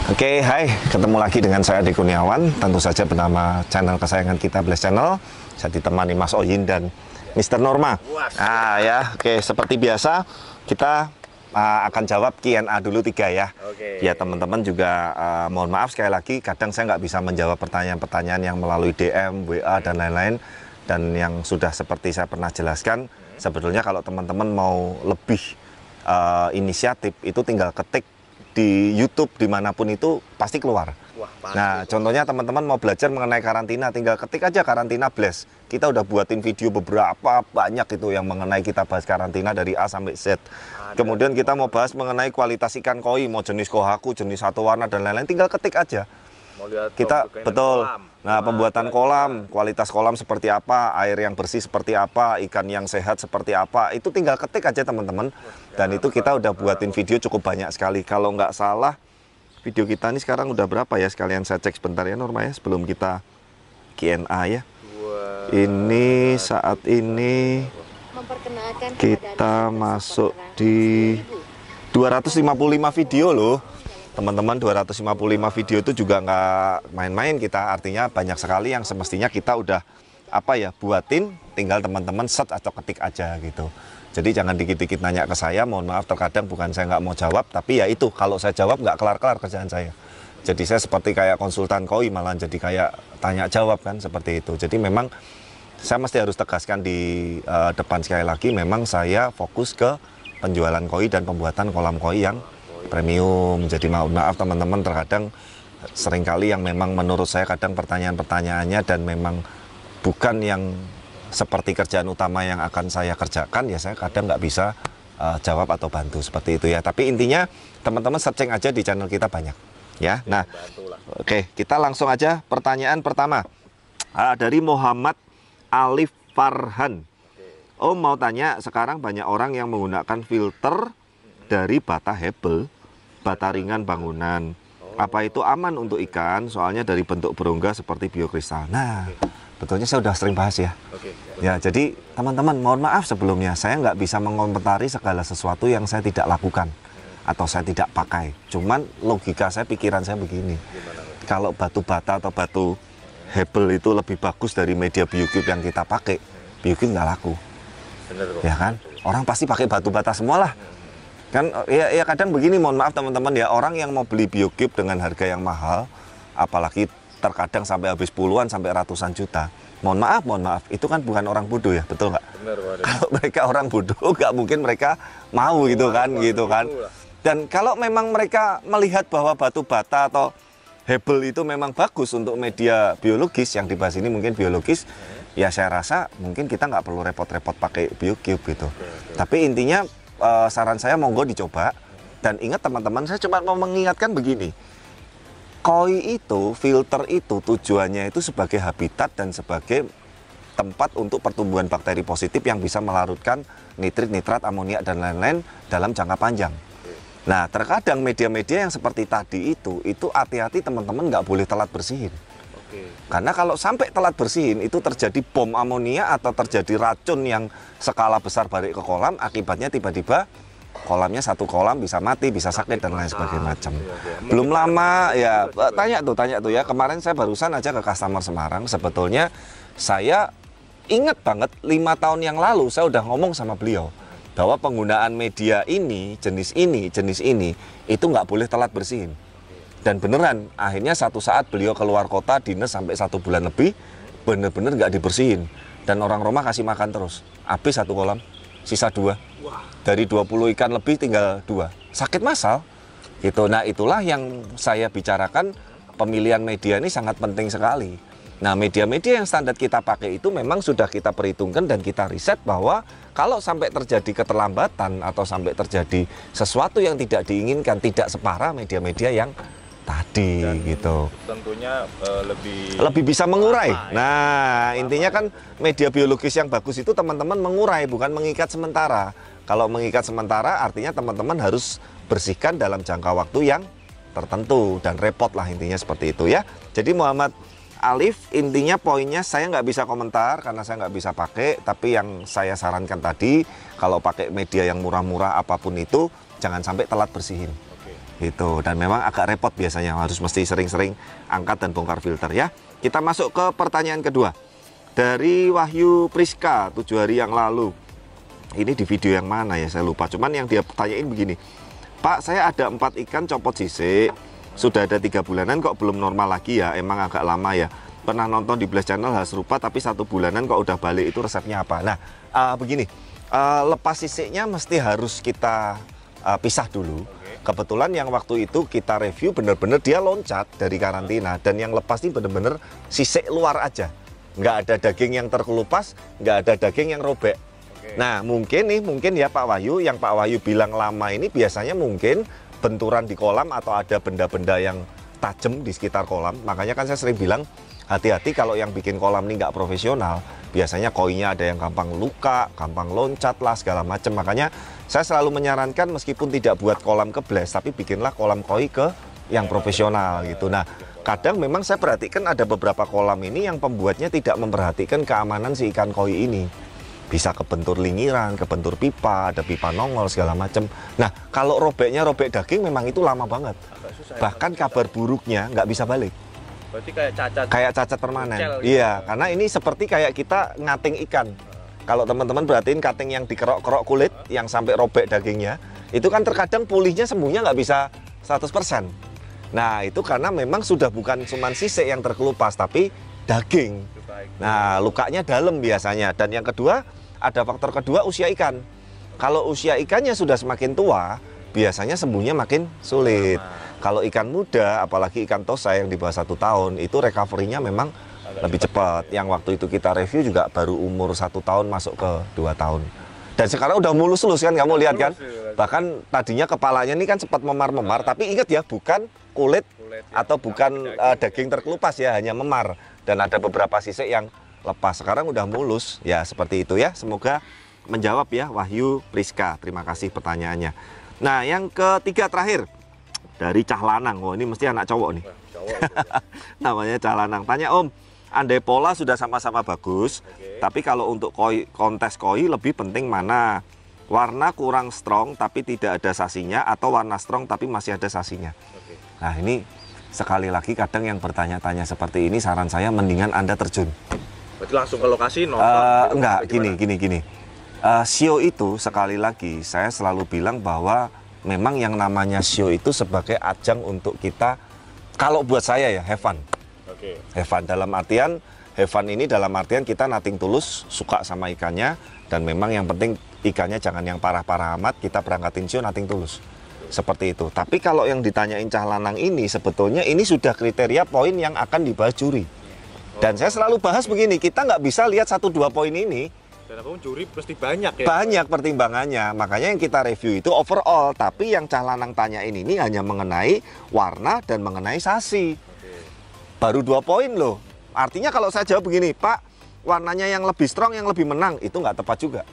Oke, hai, ketemu lagi dengan saya Ade Kurniawan. Tentu saja bernama channel kesayangan kita, Blast Channel. Saya ditemani Mas Oyin dan Mr. Norma. Oke, seperti biasa kita akan jawab Q&A dulu 3 ya. Ya, teman-teman juga mohon maaf sekali lagi, kadang saya nggak bisa menjawab pertanyaan-pertanyaan yang melalui DM, WA dan lain-lain. Dan yang sudah seperti saya pernah jelaskan, sebetulnya kalau teman-teman mau lebih inisiatif, itu tinggal ketik di YouTube dimanapun itu pasti keluar. Nah, contohnya teman-teman mau belajar mengenai karantina, tinggal ketik aja karantina Blast. Kita udah buatin video beberapa banyak itu yang mengenai kita bahas karantina dari A sampai Z. Kemudian kita mau bahas mengenai kualitas ikan koi, mau jenis kohaku, jenis satu warna dan lain-lain, tinggal ketik aja. Kita betul. Nah, pembuatan kolam, kualitas kolam seperti apa, air yang bersih seperti apa, ikan yang sehat seperti apa, itu tinggal ketik aja teman-teman. Dan itu kita udah buatin video cukup banyak sekali. Kalau nggak salah, video kita ini sekarang udah berapa ya? Sekalian saya cek sebentar ya Norma ya, sebelum kita Q&A ya. Ini saat ini kita masuk di 255 video loh. Teman-teman, 255 video itu juga nggak main-main kita, artinya banyak sekali yang semestinya kita udah buatin, tinggal teman-teman set atau ketik aja gitu. Jadi jangan dikit-dikit nanya ke saya, mohon maaf terkadang bukan saya nggak mau jawab, tapi ya itu, kalau saya jawab nggak kelar-kelar kerjaan saya. Jadi saya seperti kayak konsultan koi, malah jadi kayak tanya jawab kan, seperti itu. Jadi memang saya mesti harus tegaskan di depan sekali lagi, memang saya fokus ke penjualan koi dan pembuatan kolam koi yang premium. Jadi maaf teman-teman, terkadang seringkali yang memang menurut saya kadang pertanyaan-pertanyaannya dan memang bukan yang seperti kerjaan utama yang akan saya kerjakan, ya saya kadang nggak bisa jawab atau bantu seperti itu ya. Tapi intinya teman-teman searching aja di channel kita banyak ya. Nah, oke, kita langsung aja pertanyaan pertama dari Muhammad Alif Farhan. Om mau tanya, sekarang banyak orang yang menggunakan filter dari bata hebel, bata ringan bangunan. Apa itu aman untuk ikan? Soalnya dari bentuk berongga seperti biokristal. Nah, betulnya saya sudah sering bahas ya. Ya, jadi teman-teman mohon maaf sebelumnya, saya nggak bisa mengomentari segala sesuatu yang saya tidak lakukan atau saya tidak pakai. Cuman logika saya, pikiran saya begini. Kalau batu bata atau batu hebel itu lebih bagus dari media biocube yang kita pakai, biocube nggak laku. Ya kan? Orang pasti pakai batu bata semua lah. Kan ya kadang begini, mohon maaf teman-teman ya, orang yang mau beli biocube dengan harga yang mahal, apalagi terkadang sampai habis puluhan sampai ratusan juta, mohon maaf, itu kan bukan orang bodoh ya, betul nggak? Kalau mereka orang bodoh, nggak mungkin mereka mau gitu kan. Dan kalau memang mereka melihat bahwa batu bata atau hebel itu memang bagus untuk media biologis, yang dibahas ini mungkin biologis, ya saya rasa mungkin kita nggak perlu repot-repot pakai biocube gitu. Tapi intinya saran saya monggo dicoba. Dan ingat teman-teman, saya cuma mau mengingatkan begini, koi itu, filter itu tujuannya itu sebagai habitat dan sebagai tempat untuk pertumbuhan bakteri positif yang bisa melarutkan nitrit, nitrat, amoniak dan lain-lain dalam jangka panjang. Nah, terkadang media-media yang seperti tadi itu hati-hati teman-teman, nggak boleh telat bersihin. Karena kalau sampai telat bersihin, itu terjadi bom amonia atau terjadi racun yang skala besar balik ke kolam, akibatnya tiba-tiba kolamnya, satu kolam bisa mati, bisa sakit dan lain sebagainya macam. Belum lama ya, tanya tuh ya, kemarin saya barusan aja ke customer Semarang, sebetulnya saya ingat banget 5 tahun yang lalu saya udah ngomong sama beliau bahwa penggunaan media ini, jenis ini itu nggak boleh telat bersihin. Dan beneran, akhirnya satu saat beliau keluar kota, dinas sampai 1 bulan lebih, bener-bener nggak dibersihin. Dan orang Roma kasih makan terus. Habis 1 kolam, sisa 2. Dari 20 ikan lebih tinggal 2. Sakit massal. Gitu. Nah, itulah yang saya bicarakan, pemilihan media ini sangat penting sekali. Nah, media-media yang standar kita pakai itu memang sudah kita perhitungkan dan kita riset bahwa kalau sampai terjadi keterlambatan atau sampai terjadi sesuatu yang tidak diinginkan, tidak separah media-media yang tadi dan gitu. Tentunya lebih bisa mengurai. Nah, intinya kan media biologis yang bagus itu teman-teman mengurai, bukan mengikat sementara. Kalau mengikat sementara artinya teman-teman harus bersihkan dalam jangka waktu yang tertentu dan repot lah, intinya seperti itu ya. Jadi Muhammad Alif, intinya poinnya saya nggak bisa komentar karena saya nggak bisa pakai, tapi yang saya sarankan tadi, kalau pakai media yang murah-murah apapun itu, jangan sampai telat bersihin. Gitu. Dan memang agak repot biasanya, harus mesti sering-sering angkat dan bongkar filter ya. Kita masuk ke pertanyaan kedua. Dari Wahyu Priska 7 hari yang lalu. Ini di video yang mana ya, saya lupa. Cuman yang dia tanyain begini. Pak, saya ada 4 ikan copot sisik. Sudah ada 3 bulanan kok belum normal lagi ya. Emang agak lama ya. Pernah nonton di Blast Channel hal serupa, tapi 1 bulanan kok udah balik. Itu resepnya apa? Nah, begini. Lepas sisiknya mesti harus kita pisah dulu. Kebetulan yang waktu itu kita review bener-bener dia loncat dari karantina. Dan yang lepas ini bener-bener sisik luar aja. Nggak ada daging yang terkelupas, nggak ada daging yang robek. Nah mungkin ya Pak Wahyu, yang Pak Wahyu bilang lama ini biasanya mungkin benturan di kolam atau ada benda-benda yang tajam di sekitar kolam. Makanya kan saya sering bilang hati-hati kalau yang bikin kolam ini nggak profesional. Biasanya koinya ada yang gampang luka, gampang loncat lah segala macam. Makanya saya selalu menyarankan meskipun tidak buat kolam ke Blast, tapi bikinlah kolam koi ke yang profesional gitu. Nah kadang memang saya perhatikan ada beberapa kolam ini yang pembuatnya tidak memperhatikan keamanan si ikan koi ini. Bisa kebentur lingiran, kebentur pipa, ada pipa nongol segala macam. Nah kalau robeknya robek daging memang itu lama banget. Bahkan kabar buruknya nggak bisa balik. Berarti kayak cacat. Kayak cacat permanen. Gitu. Iya, karena ini seperti kayak kita ngating ikan. Kalau teman-teman perhatiin kating yang dikerok-kerok kulit, yang sampai robek dagingnya, itu kan terkadang pulihnya sembuhnya nggak bisa 100%. Nah itu karena memang sudah bukan cuma sisik yang terkelupas, tapi daging. Nah lukanya dalam biasanya. Dan yang kedua, ada faktor kedua usia ikan. Kalau usia ikannya sudah semakin tua, biasanya sembuhnya makin sulit. Kalau ikan muda, apalagi ikan tosa yang di bawah 1 tahun, itu recovery-nya memang lebih cepat. Yang waktu itu kita review juga baru umur 1 tahun masuk ke 2 tahun. Dan sekarang udah mulus-mulus kan, kamu lihat kan? Bahkan tadinya kepalanya ini kan sempat memar-memar, tapi ingat ya, bukan kulit atau bukan daging terkelupas ya, hanya memar. Dan ada beberapa sisik yang lepas. Sekarang udah mulus, ya seperti itu ya. Semoga menjawab ya Wahyu Priska. Terima kasih pertanyaannya. Nah yang ketiga terakhir, dari Cah Lanang. Oh ini mesti anak cowok nih. Namanya Cah Lanang. Tanya Om, andai pola sudah sama-sama bagus, tapi kalau untuk kontes koi lebih penting mana? Warna kurang strong tapi tidak ada sasinya, atau warna strong tapi masih ada sasinya? Nah ini sekali lagi kadang yang bertanya-tanya seperti ini, saran saya mendingan Anda terjun. Berarti langsung ke lokasi nonton? Enggak, gini. Sio itu sekali lagi saya selalu bilang bahwa memang yang namanya sio itu sebagai ajang untuk kita, kalau buat saya ya, have fun. Have fun dalam artian, have fun ini dalam artian kita nothing tulus, suka sama ikannya, dan memang yang penting ikannya jangan yang parah-parah amat, kita berangkatin sio nothing tulus. Seperti itu. Tapi kalau yang ditanyain Cah Lanang ini, sebetulnya ini sudah kriteria poin yang akan dibahas juri. Dan saya selalu bahas begini, kita nggak bisa lihat 1-2 poin ini. Dan aku juri pasti banyak ya? Banyak pertimbangannya, makanya yang kita review itu overall. Tapi yang Cah Lanang tanyain ini hanya mengenai warna dan mengenai sasi. Baru 2 poin loh. Artinya kalau saya jawab begini, Pak, warnanya yang lebih strong, yang lebih menang, itu nggak tepat juga.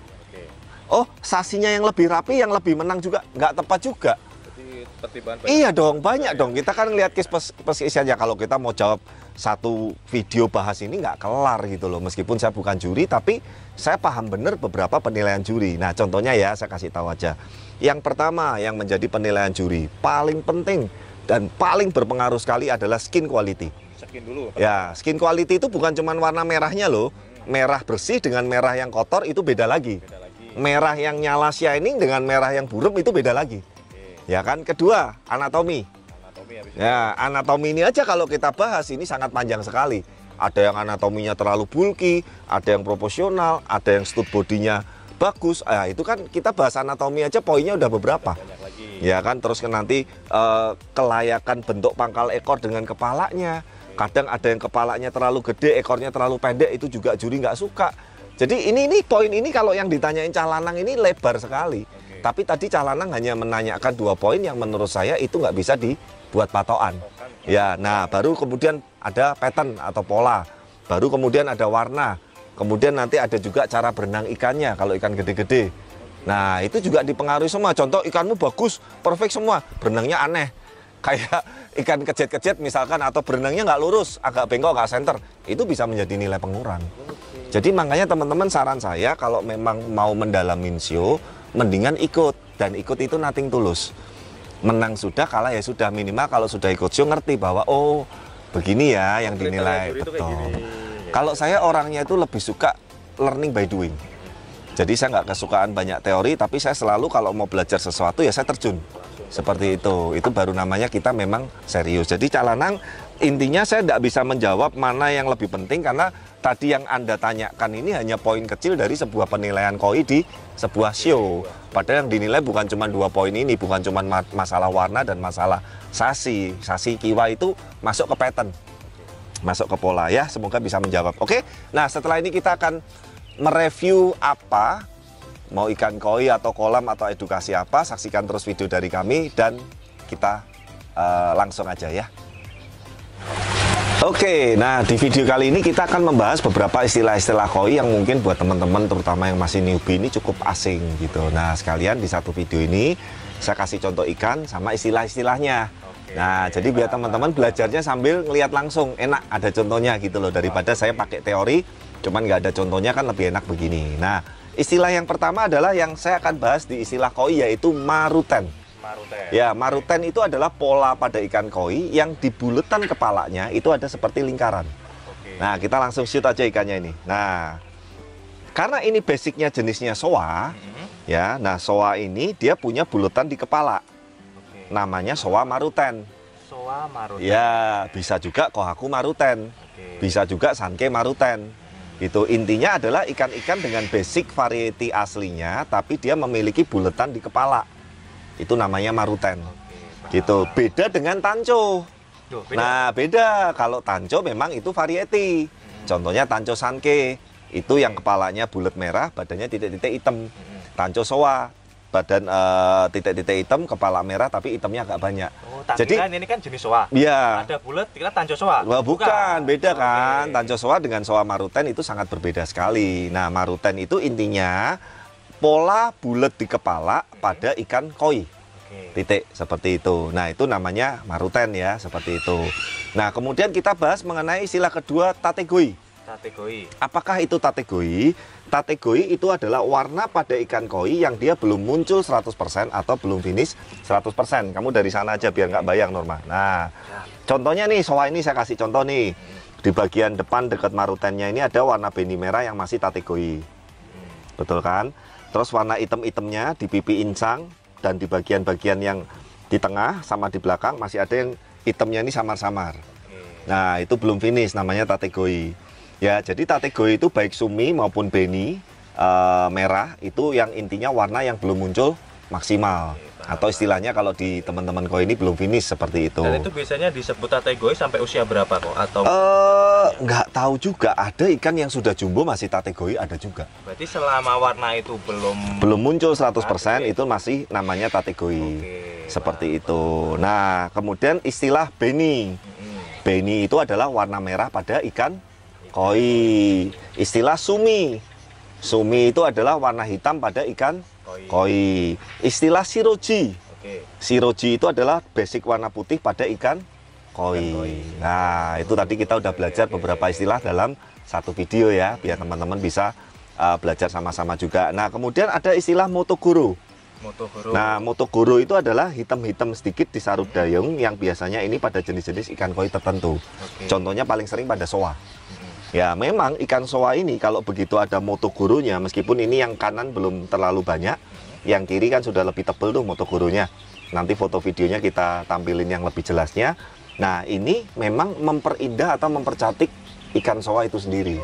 Oh, sasinya yang lebih rapi, yang lebih menang juga, nggak tepat juga. Iya dong, banyak dong. Kita kan lihat case aja. Kalau kita mau jawab satu video bahas ini nggak kelar gitu loh. Meskipun saya bukan juri, tapi saya paham bener beberapa penilaian juri. Nah contohnya ya, saya kasih tahu aja. Yang pertama yang menjadi penilaian juri, paling penting dan paling berpengaruh sekali adalah skin quality. Skin dulu. Ya, skin quality itu bukan cuma warna merahnya loh. Merah bersih dengan merah yang kotor itu beda lagi. Merah yang nyala shining dengan merah yang buram itu beda lagi. Ya kan. Kedua, anatomi. Ya, anatomi ini aja kalau kita bahas ini sangat panjang sekali. Ada yang anatominya terlalu bulky, ada yang proporsional, ada yang stud bodinya bagus. Itu kan kita bahas anatomi aja poinnya udah beberapa. Ya kan, terus kan nanti kelayakan bentuk pangkal ekor dengan kepalanya. Kadang ada yang kepalanya terlalu gede, ekornya terlalu pendek, itu juga juri nggak suka. Jadi ini poin ini kalau yang ditanyain Cah Lanang ini lebar sekali. Tapi tadi Cah Lanang hanya menanyakan 2 poin yang menurut saya itu nggak bisa dibuat patokan. Ya, nah baru kemudian ada pattern atau pola. Baru kemudian ada warna. Kemudian nanti ada juga cara berenang ikannya kalau ikan gede-gede. Nah itu juga dipengaruhi semua. Contoh ikanmu bagus, perfect semua, berenangnya aneh. Kayak ikan kejet-kejet misalkan, atau berenangnya nggak lurus, agak bengkok, nggak center. Itu bisa menjadi nilai pengurang. Jadi makanya teman-teman saran saya kalau memang mau mendalamin sio, mendingan ikut. Dan ikut itu nothing tulus. menang sudah, kalah ya sudah. Minimal kalau sudah ikut show ngerti bahwa oh begini ya yang dinilai. Betul. Kalau saya orangnya itu lebih suka learning by doing. Jadi saya nggak kesukaan banyak teori, tapi saya selalu kalau mau belajar sesuatu ya saya terjun. Seperti itu baru namanya kita memang serius. Jadi Calanang intinya saya tidak bisa menjawab mana yang lebih penting, karena tadi yang Anda tanyakan ini hanya poin kecil dari sebuah penilaian KOI di sebuah show. Padahal yang dinilai bukan cuma 2 poin ini, bukan cuma masalah warna dan masalah sasi kiwa itu masuk ke pattern, masuk ke pola ya. Semoga bisa menjawab. Oke, nah setelah ini kita akan mereview apa, mau ikan koi atau kolam atau edukasi apa, saksikan terus video dari kami dan kita langsung aja ya. Oke, nah di video kali ini kita akan membahas beberapa istilah-istilah koi yang mungkin buat teman-teman terutama yang masih newbie ini cukup asing gitu. Nah sekalian di satu video ini saya kasih contoh ikan sama istilah-istilahnya. Nah jadi biar teman-teman belajarnya sambil ngelihat langsung, enak ada contohnya gitu loh, daripada saya pakai teori cuman nggak ada contohnya kan lebih enak begini. Nah istilah yang pertama adalah yang saya akan bahas di istilah koi, yaitu maruten. Ya, maruten itu adalah pola pada ikan koi yang di buletan kepalanya itu ada seperti lingkaran. Nah, kita langsung shoot aja ikannya ini. Nah, karena ini basicnya jenisnya soa, ya. Nah, soa ini dia punya buletan di kepala. Namanya soa maruten. Soa maruten. Ya, bisa juga kohaku maruten. Bisa juga sanke maruten. Itu intinya adalah ikan-ikan dengan basic variety aslinya, tapi dia memiliki buletan di kepala. Itu namanya maruten. Gitu. Beda dengan tanco. Nah, beda. Kalau tanco memang itu variety. Contohnya tanco sanke. Itu yang kepalanya bulat merah, badannya titik-titik hitam. Tanco soa, badan titik-titik hitam, kepala merah tapi hitamnya agak banyak. Oh, jadi ini kan jenis soa. Iya. Ada bulat, kita tanco soa. Wah, bukan, beda kan. Tanco soa dengan soa maruten itu sangat berbeda sekali. Nah, maruten itu intinya pola bulat di kepala pada ikan koi. Titik seperti itu. Nah, itu namanya maruten ya, seperti itu. Nah, kemudian kita bahas mengenai istilah kedua, tategoi. Tategoi. Apakah itu tategoi? Tategoi itu adalah warna pada ikan koi yang dia belum muncul 100% atau belum finish 100%. Kamu dari sana aja biar nggak bayang, Norma. Nah, contohnya nih, soa ini saya kasih contoh nih. Di bagian depan dekat marutennya ini ada warna benih merah yang masih tategoi. Betul kan? Terus warna hitam-hitamnya di pipi insang dan di bagian-bagian yang di tengah sama di belakang masih ada yang hitamnya ini samar-samar. Nah, itu belum finish, namanya tategoi. Ya, jadi tategoi itu baik sumi maupun beni merah itu yang intinya warna yang belum muncul maksimal. Atau istilahnya kalau di teman-teman koi ini belum finish seperti itu. Dan itu biasanya disebut tategoi sampai usia berapa kok? Atau nggak tahu juga, ada ikan yang sudah jumbo masih tategoi, ada juga. Berarti selama warna itu belum muncul 100% itu masih namanya tategoi. Seperti itu. Nah, kemudian istilah beni. Beni itu adalah warna merah pada ikan koi. Istilah sumi. Sumi itu adalah warna hitam pada ikan koi. Istilah siroji. Siroji itu adalah basic warna putih pada ikan koi. Nah, itu tadi kita udah belajar beberapa istilah dalam satu video ya, biar teman-teman bisa belajar sama-sama juga. Nah, kemudian ada istilah motogoro. Nah, motogoro itu adalah hitam-hitam sedikit di sarut dayung yang biasanya ini pada jenis-jenis ikan koi tertentu. Contohnya paling sering pada soa. Ya, memang ikan soa ini kalau begitu ada motogoronya, meskipun ini yang kanan belum terlalu banyak, yang kiri kan sudah lebih tebal tuh motogoronya. Nanti foto videonya kita tampilin yang lebih jelasnya. Nah, ini memang memperindah atau mempercantik ikan soa itu sendiri.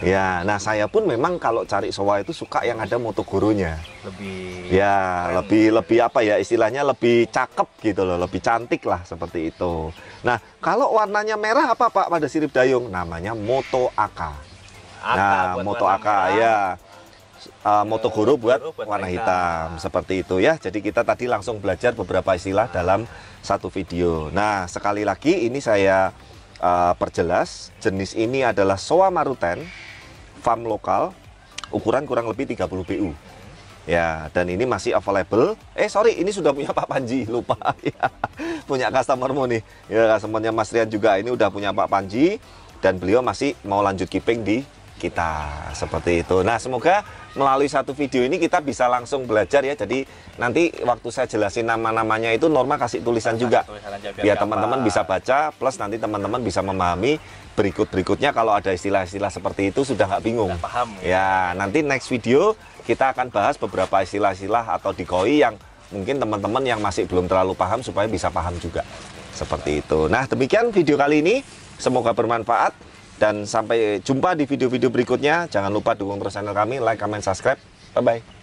Ya, nah saya pun memang kalau cari soa itu suka yang ada motogoronya. Lebih apa ya istilahnya, lebih cakep gitu loh, lebih cantik lah seperti itu. Nah, kalau warnanya merah apa Pak pada sirip dayung? Namanya moto aka. Nah, moto aka ya. Motogoro buat warna hitam seperti itu ya. Jadi kita tadi langsung belajar beberapa istilah dalam satu video. Nah, sekali lagi ini saya perjelas, jenis ini adalah soa maruten, farm lokal, ukuran kurang lebih 30 BU. Ya, dan ini masih available. Sorry, ini sudah punya Pak Panji, lupa ya. Punya customermu nih. Ya, customernya Mas Rian juga ini udah punya Pak Panji dan beliau masih mau lanjut keeping di kita, seperti itu. Nah, semoga melalui satu video ini kita bisa langsung belajar ya. Jadi nanti waktu saya jelasin nama-namanya itu Norma kasih tulisan juga, biar teman-teman bisa baca, plus nanti teman-teman bisa memahami berikutnya kalau ada istilah-istilah seperti itu sudah nggak bingung. Paham Ya, nanti next video kita akan bahas beberapa istilah-istilah atau dikoi yang mungkin teman-teman yang masih belum terlalu paham supaya bisa paham juga. Seperti itu. Nah, demikian video kali ini. Semoga bermanfaat. Dan sampai jumpa di video-video berikutnya. Jangan lupa dukung terus channel kami, like, comment, subscribe. Bye-bye.